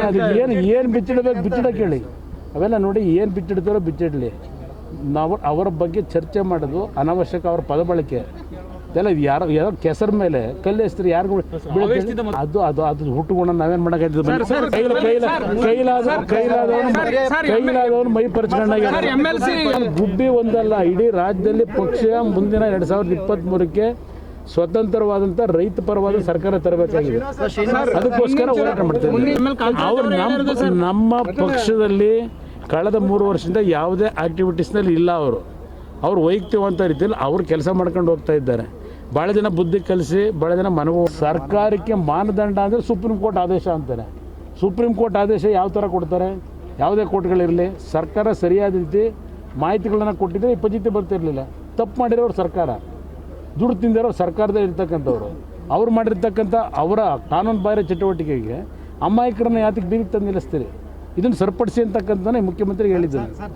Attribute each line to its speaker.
Speaker 1: ಅದು ಏನು ಬಿಚ್ಚಿಡಬೇಕು ಬಿಚ್ಚಿಡಕ್ಕೆ ಹೇಳಿ, ಅವೆಲ್ಲ ನೋಡಿ ಏನು ಬಿಚ್ಚಿಡ್ತಾರೋ ಬಿಚ್ಚಿಡಲಿ. ನಾವು ಅವರ ಬಗ್ಗೆ ಚರ್ಚೆ ಮಾಡೋದು ಅನಾವಶ್ಯಕ. ಅವ್ರ ಪದ ಬಳಕೆ ಎಲ್ಲ ಯಾರೋ ಕೆಸರ ಮೇಲೆ ಕಲ್ಲು ಎಸ್ತ್ರಿ ಯಾರಿಗೂ ಅದು ಅದು ಅದು ಹುಟ್ಟುಗುಣ ನಾವೇನು ಮಾಡೋಕ್ಕಾಗ್ತದೆ? ಕೈಲಾದವನು ಮೈ ಪರಿಚ್ಕೊಂಡಾಗ ಗುಬ್ಬಿ ಒಂದಲ್ಲ, ಇಡೀ ರಾಜ್ಯದಲ್ಲಿ ಪಕ್ಷ ಮುಂದಿನ 2023ಕ್ಕೆ ಸ್ವತಂತ್ರವಾದಂಥ ರೈತ ಪರವಾದ ಸರ್ಕಾರ ತರಬೇಕಾಗಿದೆ. ಅದಕ್ಕೋಸ್ಕರ ಹೋರಾಟ ಮಾಡ್ತೇವೆ. ಅವರು ನಮ್ಮ ಪಕ್ಷದಲ್ಲಿ ಕಳೆದ 3 ವರ್ಷದಿಂದ ಯಾವುದೇ ಆಕ್ಟಿವಿಟೀಸ್ನಲ್ಲಿ ಇಲ್ಲ. ಅವರು ವೈಯಕ್ತಿಕವಂತ ರೀತಿಯಲ್ಲಿ ಅವರು ಕೆಲಸ ಮಾಡ್ಕೊಂಡು ಹೋಗ್ತಾ ಇದ್ದಾರೆ. ಭಾಳ ಜನ ಬುದ್ಧಿ ಕಲಿಸಿ ಭಾಳ ಜನ ಮನವು ಸರ್ಕಾರಕ್ಕೆ ಮಾನದಂಡ ಅಂದರೆ ಸುಪ್ರೀಂ ಕೋರ್ಟ್ ಆದೇಶ ಅಂತಾರೆ. ಸುಪ್ರೀಂ ಕೋರ್ಟ್ ಆದೇಶ ಯಾವ ಥರ ಕೊಡ್ತಾರೆ? ಯಾವುದೇ ಕೋರ್ಟ್ಗಳಿರಲಿ, ಸರ್ಕಾರ ಸರಿಯಾದ ರೀತಿ ಮಾಹಿತಿಗಳನ್ನು ಕೊಟ್ಟಿದ್ದರೆ ಈ ಪದ್ಧತಿ ಬರ್ತಿರಲಿಲ್ಲ. ತಪ್ಪು ಮಾಡಿರೋರು ಸರ್ಕಾರ, ದುಡ್ಡು ತಿಂದಿರೋರು ಸರ್ಕಾರದಲ್ಲಿ ಇರ್ತಕ್ಕಂಥವ್ರು, ಅವ್ರು ಮಾಡಿರ್ತಕ್ಕಂಥ ಅವರ ಕಾನೂನು ಬಾಹಿರ ಚಟುವಟಿಕೆಗೆ ಅಮಾಯಕರನ್ನ ಯಾತಕ್ಕೆ ಬೀದಿಗೆ ತಂದು ನಿಲ್ಲಿಸ್ತೀರಿ? ಇದನ್ನು ಸರಿಪಡಿಸಿ ಅಂತಕ್ಕಂಥನೇ ಮುಖ್ಯಮಂತ್ರಿಗೆ ಹೇಳಿದ್ದಾರೆ.